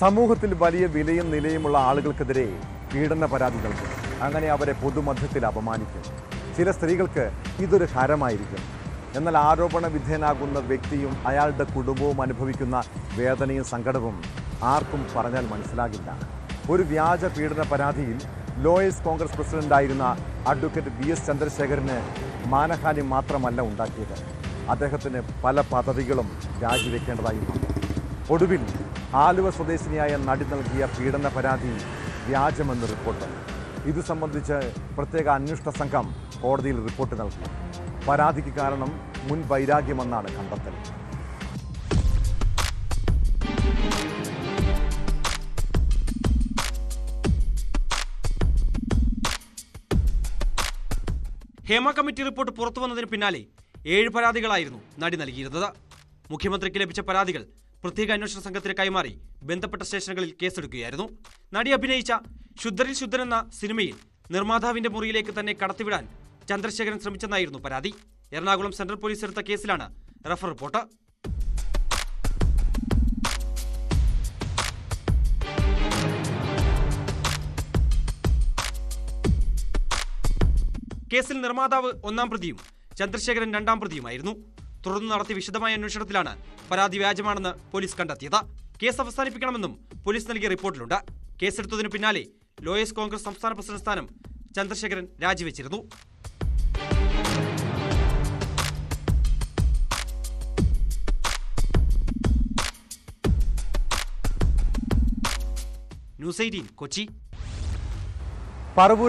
സമൂഹത്തിൽ വലിയ വിലയും നിലയുമുള്ള ആളുകൾക്കെതിരെ പീഡന പരാതി നൽകും. അങ്ങനെ അവരെ പൊതുമധ്യത്തിൽ അപമാനിക്കും. ചില സ്ത്രീകൾക്ക് ഇതൊരു ഹരമായിരിക്കും. എന്നാൽ ആരോപണ വിധേയനാകുന്ന വ്യക്തിയും അയാളുടെ കുടുംബവും അനുഭവിക്കുന്ന വേദനയും സങ്കടവും ആർക്കും പറഞ്ഞാൽ മനസ്സിലാകില്ല. ഒരു വ്യാജ പീഡന പരാതിയിൽ ലോയേഴ്സ് കോൺഗ്രസ് പ്രസിഡന്റായിരുന്ന അഡ്വക്കേറ്റ് VS ചന്ദ്രശേഖരന് മാനഹാനി മാത്രമല്ല ഉണ്ടാക്കിയത്, അദ്ദേഹത്തിന് പല പദവികളും രാജിവെക്കേണ്ടതായി വന്നു. ഒടുവിൽ ആലുവ സ്വദേശിനിയായ നടി നൽകിയ പീഡന പരാതി വ്യാജമെന്ന് റിപ്പോർട്ട്. ഇത് സംബന്ധിച്ച് പ്രത്യേക അന്വേഷണ സംഘം കോടതിയിൽ റിപ്പോർട്ട് നൽകി. പരാതിക്ക് കാരണം മുൻ വൈരാഗ്യമെന്നാണ് കണ്ടെത്തൽ. ഹേമ കമ്മിറ്റി റിപ്പോർട്ട് പുറത്തുവന്നതിന് പിന്നാലെ 7 പരാതികളായിരുന്നു നടി നൽകിയിരുന്നത്. മുഖ്യമന്ത്രിക്ക് ലഭിച്ച പരാതികൾ പ്രത്യേക അന്വേഷണ സംഘത്തിന് കൈമാറി ബന്ധപ്പെട്ട സ്റ്റേഷനുകളിൽ കേസെടുക്കുകയായിരുന്നു. നടി അഭിനയിച്ച ശുദ്ധരിൽ ശുദ്ധൻ എന്ന സിനിമയിൽ നിർമ്മാതാവിന്റെ മുറിയിലേക്ക് തന്നെ കടത്തിവിടാൻ ചന്ദ്രശേഖരൻ ശ്രമിച്ചെന്നായിരുന്നു പരാതി. എറണാകുളം സെൻട്രൽ പോലീസ് എടുത്ത കേസിലാണ് റഫർ റിപ്പോർട്ട്. കേസിൽ നിർമ്മാതാവ് 1-ാം പ്രതിയും ചന്ദ്രശേഖരൻ 2-ാം പ്രതിയുമായിരുന്നു. തുടർന്ന് നടത്തിയ വിശദമായ അന്വേഷണത്തിലാണ് പരാതി വ്യാജമാണെന്ന് പോലീസ് കണ്ടെത്തിയത്. കേസ് അവസാനിപ്പിക്കണമെന്നും പോലീസ് നൽകിയ റിപ്പോർട്ടിലുണ്ട്. കേസെടുത്തതിനു പിന്നാലെ ലോയേഴ്സ് കോൺഗ്രസ് സംസ്ഥാന പ്രസിഡന്റ് സ്ഥാനം ചന്ദ്രശേഖരൻ രാജിവെച്ചിരുന്നു. ന്യൂസ് 18 കൊച്ചി.